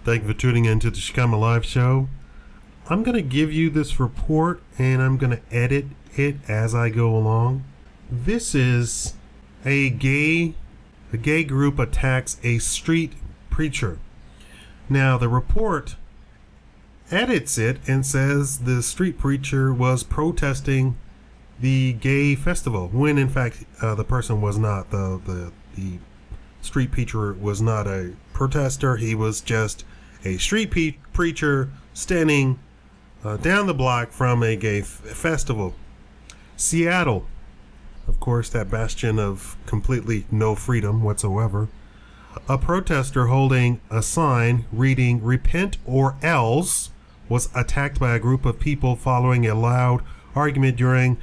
Thank you for tuning in to the Shikama Live Show. I'm going to give you this report and I'm going to edit it as I go along. This is a gay group attacks a street preacher. Now the report edits it and says the street preacher was protesting the gay festival, when in fact the person was not. The street preacher was not a protester. He was just a street preacher standing down the block from a gay festival. Seattle, of course, that bastion of completely no freedom whatsoever. A protester holding a sign reading "Repent or else" was attacked by a group of people following a loud argument during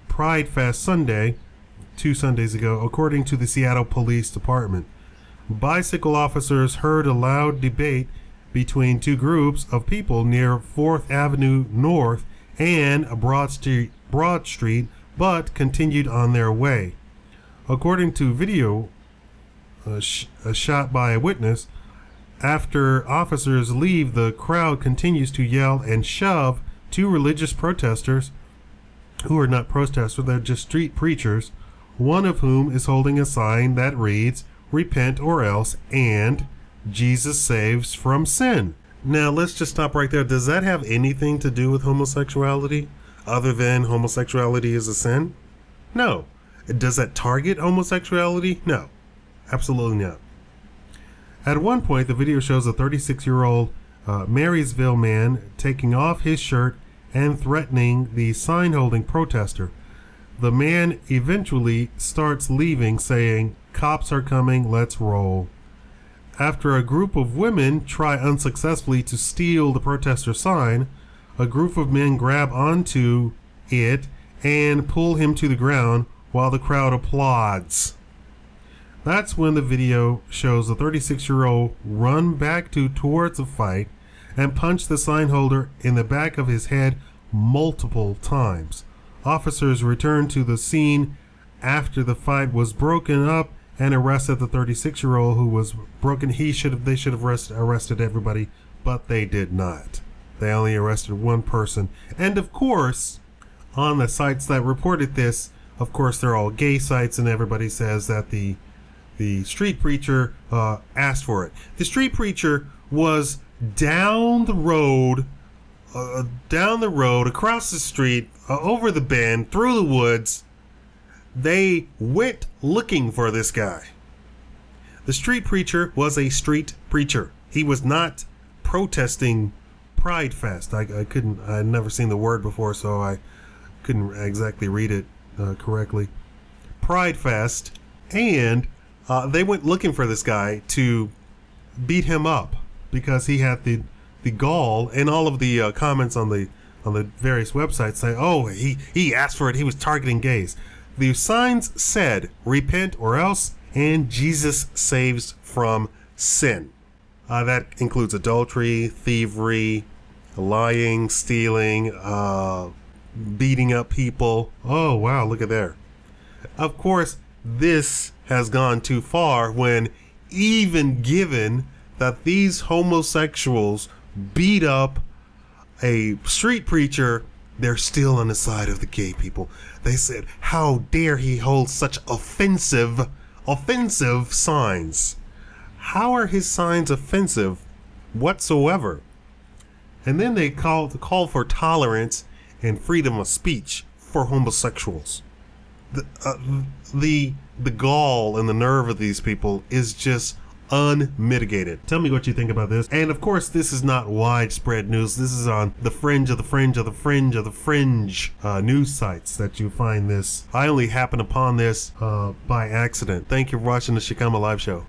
Pridefest Sunday, 2 Sundays ago, according to the Seattle Police Department. Bicycle officers heard a loud debate between two groups of people near 4th Avenue North and Broad Street, but continued on their way. According to video shot by a witness, after officers leave, the crowd continues to yell and shove two religious protesters, who are not protesters, they're just street preachers, one of whom is holding a sign that reads "Repent or else" and "Jesus saves from sin." Now let's just stop right there. Does that have anything to do with homosexuality other than homosexuality is a sin? No. Does that target homosexuality? No, absolutely not. At one point, the video shows a 36-year-old Marysville man taking off his shirt and threatening the sign-holding protester. The man eventually starts leaving, saying, "Cops are coming, let's roll." After a group of women try unsuccessfully to steal the protester sign, a group of men grab onto it and pull him to the ground while the crowd applauds. That's when the video shows the 36-year-old run back towards the fight and punch the sign holder in the back of his head multiple times. Officers returned to the scene after the fight was broken up and arrested the 36-year-old who was broken. They should have arrested everybody, but they did not. They only arrested one person. And of course, on the sites that reported this, of course, they're all gay sites, and everybody says that the street preacher asked for it. The street preacher was down the road, across the street, over the bend, through the woods. They went looking for this guy. The street preacher was a street preacher. He was not protesting Pridefest. I had never seen the word before, so I couldn't exactly read it correctly. Pridefest, and they went looking for this guy to beat him up because he had the gall, and all of the comments on the various websites say, "Oh, he asked for it. He was targeting gays." The signs said "Repent or else" and "Jesus saves from sin." That includes adultery, thievery, lying, stealing, beating up people. Oh wow, look at there. Of course, this has gone too far when, even given that these homosexuals beat up a street preacher, they're still on the side of the gay people. They said, "How dare he hold such offensive signs? How are his signs offensive whatsoever?" And then they call for tolerance and freedom of speech for homosexuals. The gall and the nerve of these people is just unmitigated. Tell me what you think about this. And of course, this is not widespread news. This is on the fringe of the fringe of the fringe of the fringe news sites that you find this. I only happened upon this by accident. Thank you for watching the Shikama Live Show.